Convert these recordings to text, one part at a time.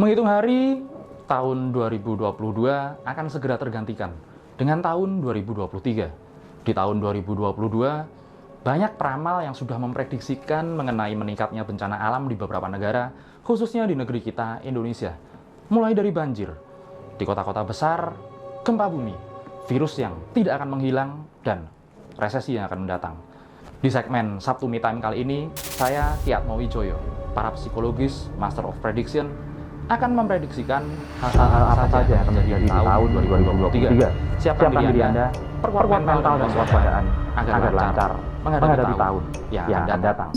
Menghitung hari, tahun 2022 akan segera tergantikan dengan tahun 2023. Di tahun 2022, banyak peramal yang sudah memprediksikan mengenai meningkatnya bencana alam di beberapa negara, khususnya di negeri kita, Indonesia. Mulai dari banjir, di kota-kota besar, gempa bumi, virus yang tidak akan menghilang, dan resesi yang akan mendatang. Di segmen Sabtu Me Time kali ini, saya Kiat Mawijoyo, para psikologis Master of Prediction, akan memprediksikan hal-hal apa saja yang akan terjadi di tahun 2023. Siapkan diri Anda, perkuat mental dan kewaspadaan agar lancar menghadapi tahun yang akan datang.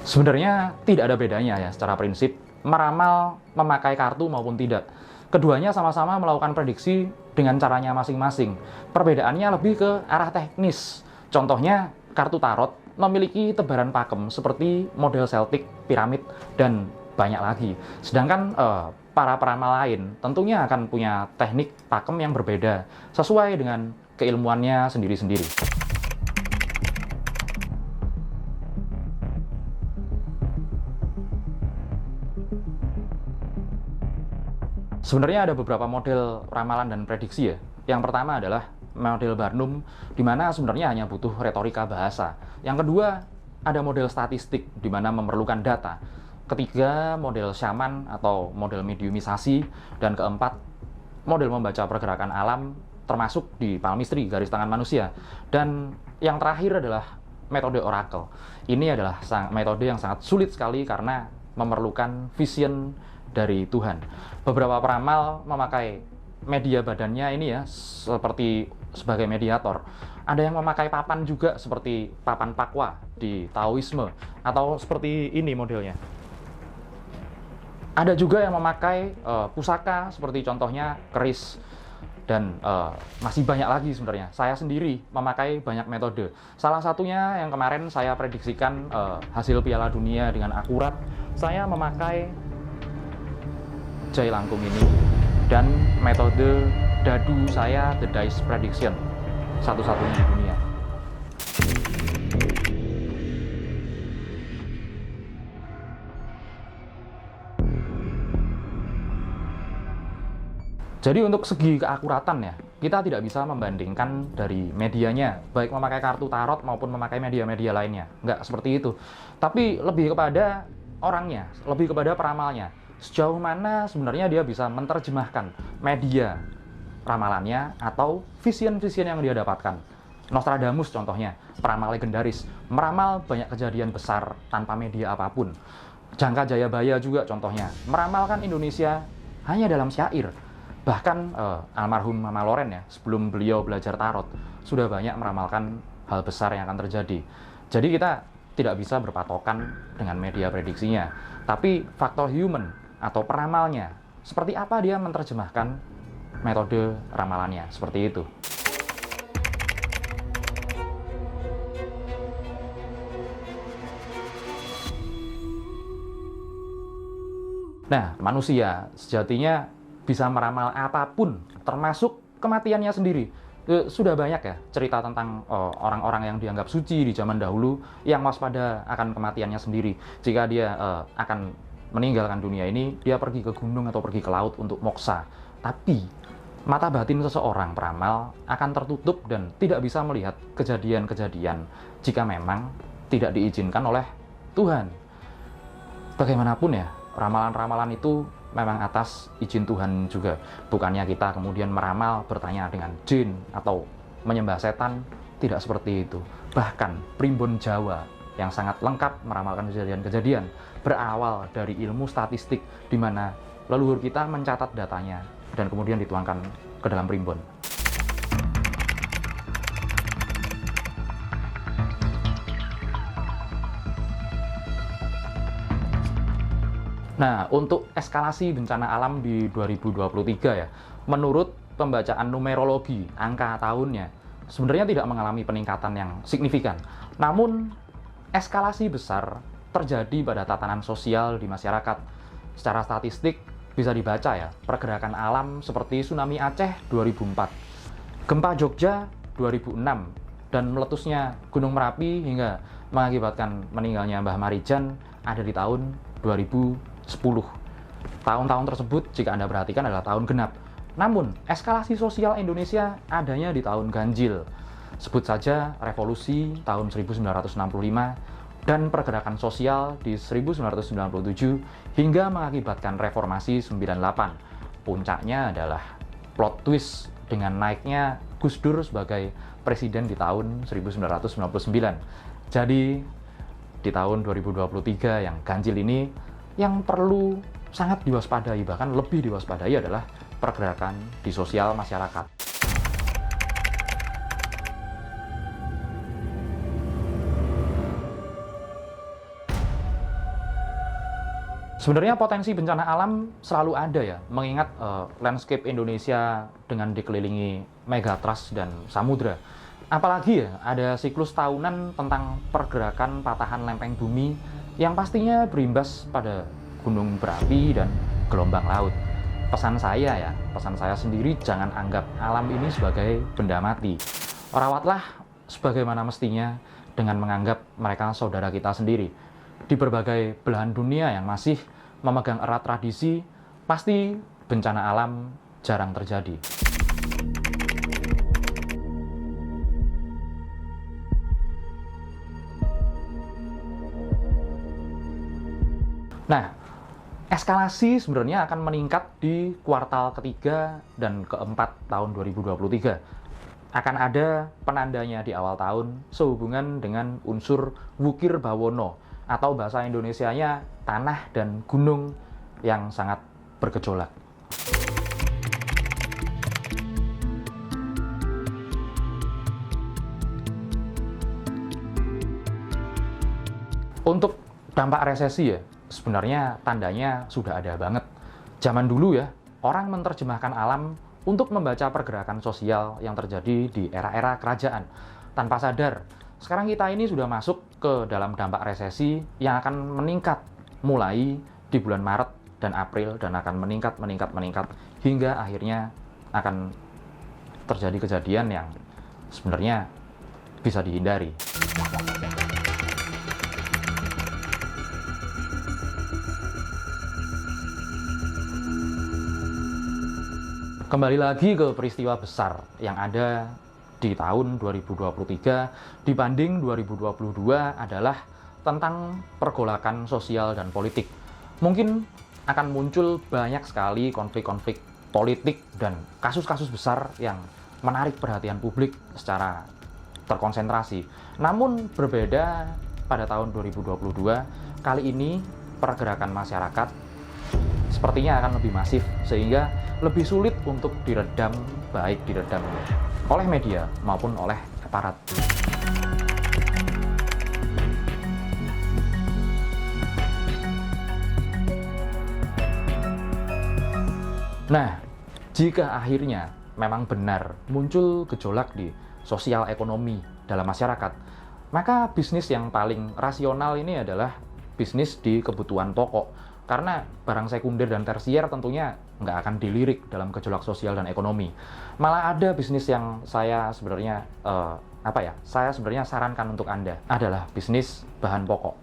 Sebenarnya tidak ada bedanya ya secara prinsip meramal memakai kartu maupun tidak. Keduanya sama-sama melakukan prediksi dengan caranya masing-masing. Perbedaannya lebih ke arah teknis. Contohnya kartu tarot memiliki tebaran pakem seperti model Celtic, piramid, dan banyak lagi. Sedangkan para peramal lain tentunya akan punya teknik pakem yang berbeda sesuai dengan keilmuannya sendiri-sendiri. Sebenarnya ada beberapa model ramalan dan prediksi ya. Yang pertama adalah model Barnum, di mana sebenarnya hanya butuh retorika bahasa. Yang kedua, ada model statistik, di mana memerlukan data. Ketiga, model shaman atau model mediumisasi. Dan keempat, model membaca pergerakan alam, termasuk di palmistry, garis tangan manusia. Dan yang terakhir adalah metode oracle. Ini adalah metode yang sangat sulit sekali karena memerlukan vision dari Tuhan. Beberapa peramal memakai media badannya ini ya seperti sebagai mediator. Ada yang memakai papan juga seperti papan pakwa di Taoisme atau seperti ini modelnya. Ada juga yang memakai pusaka seperti contohnya keris dan masih banyak lagi sebenarnya. Saya sendiri memakai banyak metode. Salah satunya yang kemarin saya prediksikan hasil Piala Dunia dengan akurat. Saya memakai Jai Langkung ini dan metode dadu saya The Dice Prediction, satu-satunya di dunia. Jadi untuk segi keakuratan ya, kita tidak bisa membandingkan dari medianya, baik memakai kartu tarot maupun memakai media-media lainnya. Nggak seperti itu. Tapi lebih kepada orangnya, lebih kepada peramalnya. Sejauh mana sebenarnya dia bisa menerjemahkan media ramalannya atau vision-vision yang dia dapatkan. Nostradamus contohnya, peramal legendaris, meramal banyak kejadian besar tanpa media apapun. Jangka Jayabaya juga contohnya, meramalkan Indonesia hanya dalam syair. Bahkan almarhum Mama Loren ya, sebelum beliau belajar tarot, sudah banyak meramalkan hal besar yang akan terjadi. Jadi kita tidak bisa berpatokan dengan media prediksinya, tapi faktor human atau peramalnya, seperti apa dia menerjemahkan metode ramalannya, seperti itu. Nah, manusia sejatinya bisa meramal apapun, termasuk kematiannya sendiri. Sudah banyak ya cerita tentang orang-orang yang dianggap suci di zaman dahulu yang waspada akan kematiannya sendiri. Jika dia akan meninggalkan dunia ini, dia pergi ke gunung atau pergi ke laut untuk moksa. Tapi mata batin seseorang peramal akan tertutup dan tidak bisa melihat kejadian-kejadian jika memang tidak diizinkan oleh Tuhan. Bagaimanapun ya, ramalan-ramalan itu memang atas izin Tuhan juga. Bukannya kita kemudian meramal bertanya dengan jin atau menyembah setan, tidak seperti itu. Bahkan primbon Jawa yang sangat lengkap meramalkan kejadian-kejadian berawal dari ilmu statistik, di mana leluhur kita mencatat datanya dan kemudian dituangkan ke dalam primbon. Nah, untuk eskalasi bencana alam di 2023 ya, menurut pembacaan numerologi angka tahunnya, sebenarnya tidak mengalami peningkatan yang signifikan. Namun, eskalasi besar terjadi pada tatanan sosial di masyarakat. Secara statistik bisa dibaca ya, pergerakan alam seperti tsunami Aceh 2004, gempa Jogja 2006, dan meletusnya Gunung Merapi hingga mengakibatkan meninggalnya Mbah Marijan ada di tahun 2010. Tahun-tahun tersebut jika Anda perhatikan adalah tahun genap. Namun, eskalasi sosial Indonesia adanya di tahun ganjil. Sebut saja revolusi tahun 1965 dan pergerakan sosial di 1997 hingga mengakibatkan reformasi 98. Puncaknya adalah plot twist dengan naiknya Gus Dur sebagai presiden di tahun 1999. Jadi, di tahun 2023 yang ganjil ini, yang perlu sangat diwaspadai, bahkan lebih diwaspadai adalah pergerakan di sosial masyarakat. Sebenarnya potensi bencana alam selalu ada ya, mengingat landscape Indonesia dengan dikelilingi megatrust dan samudra. Apalagi ya, ada siklus tahunan tentang pergerakan patahan lempeng bumi yang pastinya berimbas pada gunung berapi dan gelombang laut. Pesan saya sendiri, jangan anggap alam ini sebagai benda mati. Rawatlah sebagaimana mestinya dengan menganggap mereka saudara kita sendiri. Di berbagai belahan dunia yang masih memegang erat tradisi, pasti bencana alam jarang terjadi. Nah, eskalasi sebenarnya akan meningkat di kuartal ketiga dan keempat tahun 2023. Akan ada penandanya di awal tahun sehubungan dengan unsur wukir bawono atau bahasa Indonesianya tanah dan gunung yang sangat bergejolak. Untuk dampak resesi ya, sebenarnya tandanya sudah ada banget. Zaman dulu ya, orang menerjemahkan alam untuk membaca pergerakan sosial yang terjadi di era-era kerajaan. Tanpa sadar, sekarang kita ini sudah masuk ke dalam dampak resesi yang akan meningkat mulai di bulan Maret dan April dan akan meningkat hingga akhirnya akan terjadi kejadian yang sebenarnya bisa dihindari. Kembali lagi ke peristiwa besar yang ada di tahun 2023 dibanding 2022 adalah tentang pergolakan sosial dan politik. Mungkin akan muncul banyak sekali konflik-konflik politik dan kasus-kasus besar yang menarik perhatian publik secara terkonsentrasi. Namun berbeda pada tahun 2022, kali ini pergerakan masyarakat sepertinya akan lebih masif sehingga lebih sulit untuk diredam, baik diredam oleh media maupun oleh aparat. Nah, jika akhirnya memang benar muncul gejolak di sosial ekonomi dalam masyarakat, maka bisnis yang paling rasional ini adalah bisnis di kebutuhan pokok. Karena barang sekunder dan tersier tentunya nggak akan dilirik dalam gejolak sosial dan ekonomi. Malah ada bisnis yang saya sebenarnya saya sebenarnya sarankan untuk Anda adalah bisnis bahan pokok.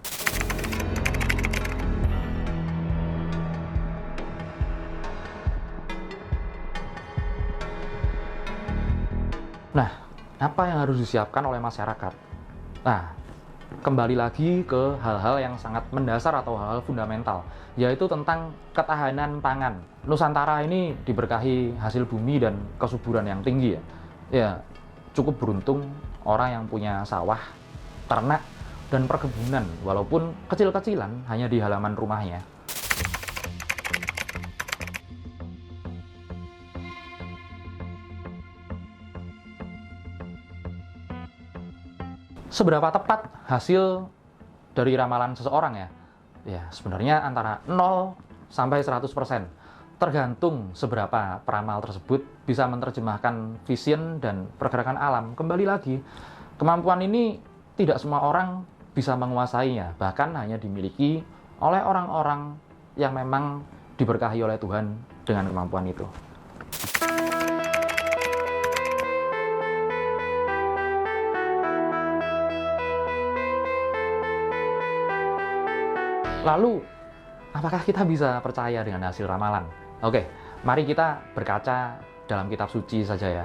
Nah, apa yang harus disiapkan oleh masyarakat? Nah, kembali lagi ke hal-hal yang sangat mendasar atau hal-hal fundamental, yaitu tentang ketahanan pangan. Nusantara ini diberkahi hasil bumi dan kesuburan yang tinggi ya. Ya, cukup beruntung orang yang punya sawah, ternak, dan perkebunan, walaupun kecil-kecilan hanya di halaman rumahnya. Seberapa tepat hasil dari ramalan seseorang ya? Ya, sebenarnya antara 0 sampai 100%. Tergantung seberapa peramal tersebut bisa menerjemahkan vision dan pergerakan alam. Kembali lagi, kemampuan ini tidak semua orang bisa menguasainya, bahkan hanya dimiliki oleh orang-orang yang memang diberkahi oleh Tuhan dengan kemampuan itu. Lalu, apakah kita bisa percaya dengan hasil ramalan? Oke, mari kita berkaca dalam kitab suci saja ya.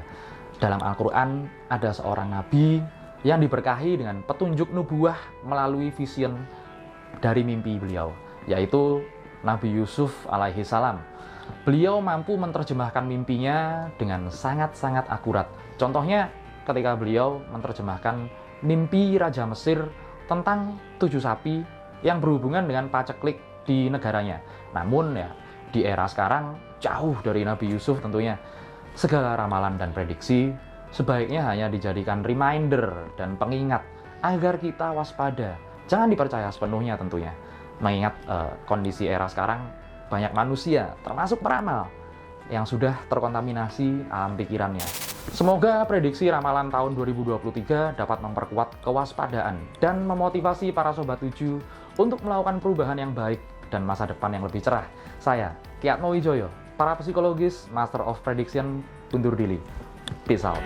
Dalam Al-Quran ada seorang nabi yang diberkahi dengan petunjuk nubuah melalui vision dari mimpi beliau, yaitu Nabi Yusuf alaihi salam. Beliau mampu menerjemahkan mimpinya dengan sangat-sangat akurat. Contohnya ketika beliau menerjemahkan mimpi Raja Mesir tentang 7 sapi yang berhubungan dengan paceklik di negaranya. Namun ya, di era sekarang jauh dari Nabi Yusuf tentunya. Segala ramalan dan prediksi sebaiknya hanya dijadikan reminder dan pengingat agar kita waspada. Jangan dipercaya sepenuhnya tentunya. Mengingat kondisi era sekarang, banyak manusia, termasuk peramal, yang sudah terkontaminasi alam pikirannya. Semoga prediksi ramalan tahun 2023 dapat memperkuat kewaspadaan dan memotivasi para Sobat 7 untuk melakukan perubahan yang baik dan masa depan yang lebih cerah. Saya, Ki Atmo Wijoyo, para psikologis Master of Prediction, undur diri. Peace out.